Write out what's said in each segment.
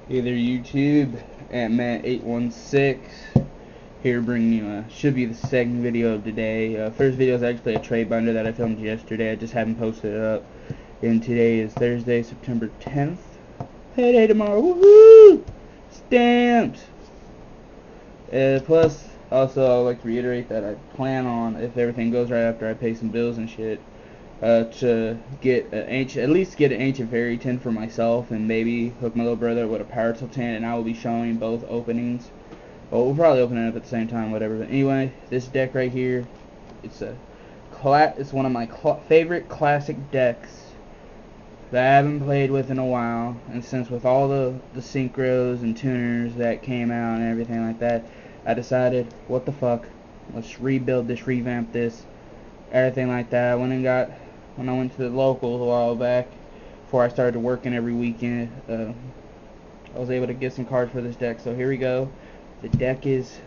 Hey there YouTube, at Matt816 here bringing you should be the second video of today. First video is actually a trade binder that I filmed yesterday. I just haven't posted it up. And today is Thursday, September 10th. Payday tomorrow, woohoo! Stamps! Plus, also I would like to reiterate that I plan on, if everything goes right after I pay some bills and shit, to get at least get an ancient fairy tin for myself, and maybe hook my little brother with a power tool tin, and I will be showing both openings. Well, we'll probably open it up at the same time, whatever. But anyway, this deck right here, it's one of my favorite classic decks that I haven't played with in a while, and since with all the synchros and tuners that came out and everything like that, I decided, what the fuck, let's rebuild this, revamp this, everything like that. When I went to the locals a while back, before I started working every weekend, I was able to get some cards for this deck. So here we go. The deck is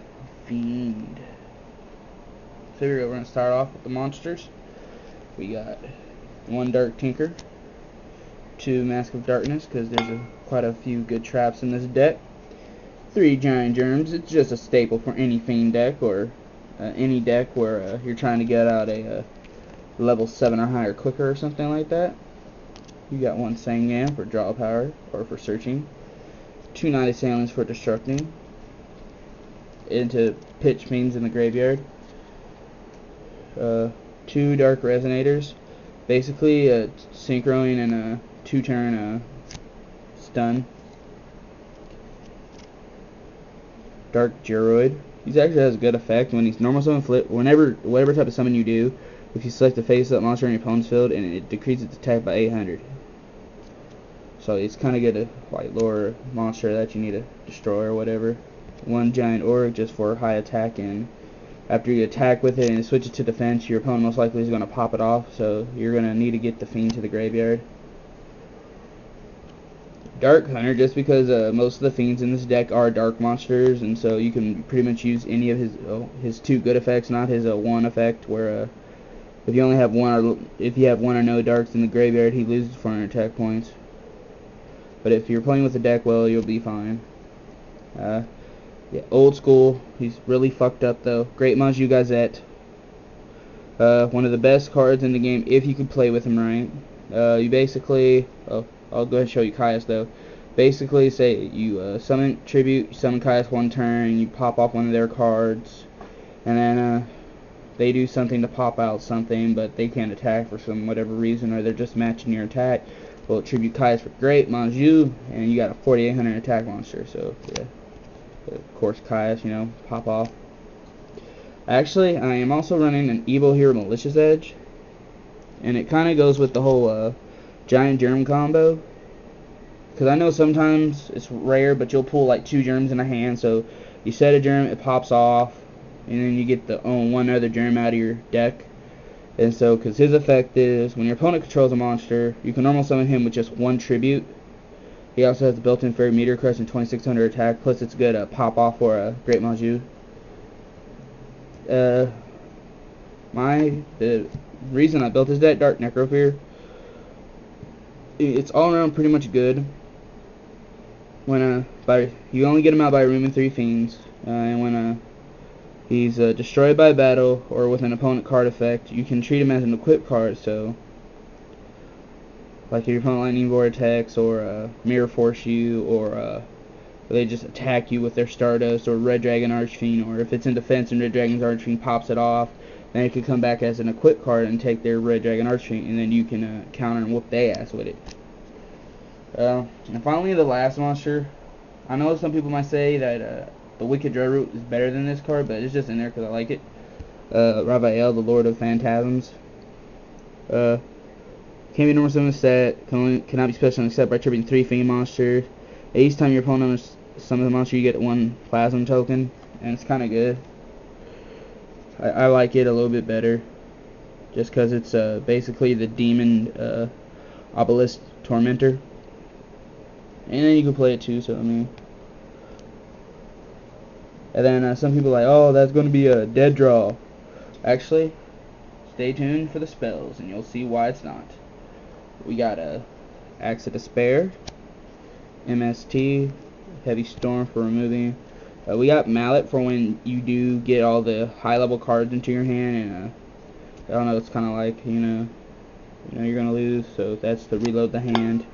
Fiend. So here we go. We're going to start off with the monsters. We got 1 Dark Tinker, 2 Mask of Darkness, because there's quite a few good traps in this deck. 3 Giant Germs. It's just a staple for any Fiend deck, or any deck where you're trying to get out a level 7 or higher quicker or something like that. You got 1 Sangam for draw power or for searching, 2 Night Assailants for destructing into pitch fiends in the graveyard, 2 Dark Resonators, basically synchroing and a 2-turn stun. Dark Geroid. He actually has a good effect when he's normal summon flip. Whatever type of summon you do, if you select a face-up monster in your opponent's field, and it decreases its attack by 800. So it's kind of good to like lure monster that you need to destroy or whatever. 1 Giant Orc just for high attack, and after you attack with it and it switches to defense, your opponent most likely is going to pop it off, so you're going to need to get the Fiend to the graveyard. Dark Hunter, just because most of the Fiends in this deck are dark monsters, and so you can pretty much use any of his 2 good effects, not his 1 effect where if you only have if you have 1 or no darks in the graveyard, he loses 400 attack points. But if you're playing with the deck well, you'll be fine. Yeah, old school. He's really fucked up though. Great Maju Gazette. One of the best cards in the game if you can play with him right. You basically, I'll go ahead and show you Caius though. Basically, say you summon tribute, you summon Caius 1 turn, you pop off 1 of their cards, and then they do something to pop out something, but they can't attack for some whatever reason, or they're just matching your attack. Well, tribute Caius for Great Maju, and you got a 4800 attack monster. So yeah, of course Caius, you know, pop off. Actually, I am also running an Evil Hero Malicious Edge, and it kind of goes with the whole Giant Germ combo. Because I know sometimes it's rare, but you'll pull like 2 germs in a hand, so you set a germ, it pops off, and then you get the 1 other germ out of your deck. And so, because his effect is, when your opponent controls a monster, you can normal summon him with just 1 tribute. He also has the built-in Fairy Meteor Crush and 2600 attack, plus it's good pop off for a Great Maju. The reason I built this deck, Dark Necrofear, it's all around pretty much good. When you only get him out by removing 3 fiends, and when he's destroyed by battle or with an opponent card effect, you can treat him as an equip card. So, like if your opponent Lightning Vortex or Mirror Force you, or they just attack you with their Stardust or Red Dragon Archfiend, or if it's in defense and Red Dragon's Archfiend pops it off, then it could come back as an equip card and take their Red Dragon Archfiend, and then you can counter and whoop their ass with it. And finally, the last monster. I know some people might say that the Wicked Dreadroot is better than this card, but it's just in there because I like it. Raphael, the Lord of Phantasms. Can't be normal summon set. Cannot be special except by tributing 3 Fiend monsters. Each time your opponent summons a monster, you get 1 Plasm token, and it's kind of good. I like it a little bit better, just because it's basically the Demon Obelisk Tormentor. And then you can play it too, so I mean. And then some people are like, oh, that's going to be a dead draw. Actually, stay tuned for the spells, and you'll see why it's not. We got Axe of Despair, MST, Heavy Storm for removing. We got Mallet for when you do get all the high level cards into your hand, and I don't know, it's kind of like, you know you're gonna lose, so that's to reload the hand.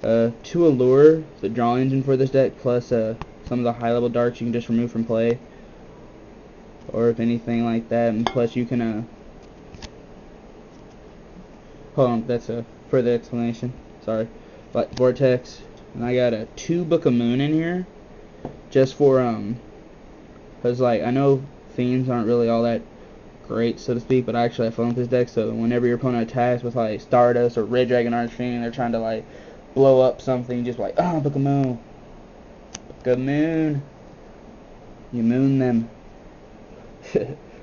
2 Allure, the draw engine for this deck, plus some of the high level darks you can just remove from play, or if anything like that, and plus you can hold on, that's a further explanation, sorry. But Vortex, and I got a 2 Book of Moon in here, just for because like I know Fiends aren't really all that great, so to speak, but I actually have fun with this deck. So whenever your opponent attacks with like Stardust or Red Dragon Archfiend, and they're trying to like blow up something, just like, oh, Book of Moon, Book of Moon, you moon them.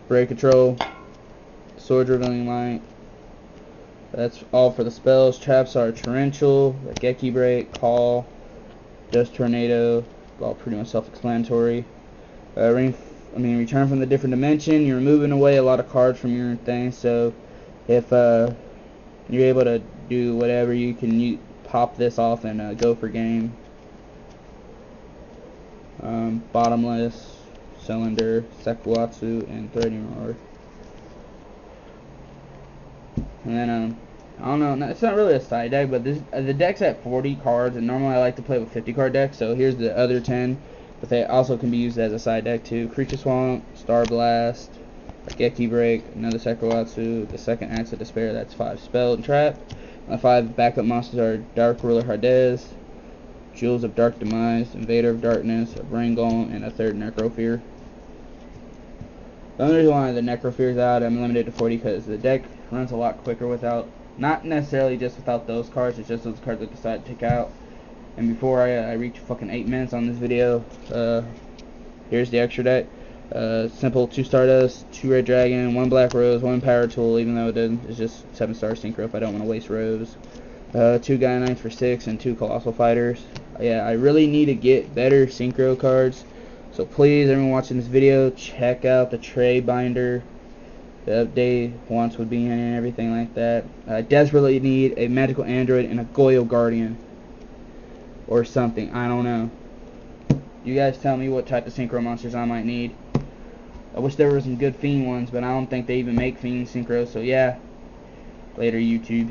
Break Control, Sword Revealing Light. That's all for the spells. Traps are Torrential, Geki Break, Call, Dust Tornado, all pretty much self-explanatory. Return from the different dimension. You're moving away a lot of cards from your thing, so if you're able to do whatever, you can pop this off and go for game. Bottomless, Cylinder, Sekuatsu, and Threading Roar. And then I don't know, it's not really a side deck, but the deck's at 40 cards, and normally I like to play with 50 card decks, so here's the other 10, but they also can be used as a side deck too. Creature Swamp, Star Blast, Geki Break, another Sekuatsu, the second Axe of Despair, that's 5 spell and trap. The 5 backup monsters are Dark Ruler Hardez, Jewels of Dark Demise, Invader of Darkness, a Brain Golem, and a 3rd Necrofear. The only reason why the Necrofear's out, I'm limited to 40 because the deck runs a lot quicker without, not necessarily just without those cards, it's just those cards I decided to take out. And before I reach fucking 8 minutes on this video, here's the extra deck. Simple 2 Stardust, 2 Red Dragon, 1 Black Rose, 1 Power Tool, even though it's just 7-star synchro if I don't want to waste Rose. 2 Gaia Knights for 6 and 2 Colossal Fighters. Yeah, I really need to get better synchro cards. So please, everyone watching this video, check out the tray binder. The update once would be in and everything like that. I desperately need a Magical Android and a Goyo Guardian. Or something, I don't know. You guys tell me what type of synchro monsters I might need. I wish there were some good Fiend ones, but I don't think they even make Fiend synchro, so yeah. Later, YouTube.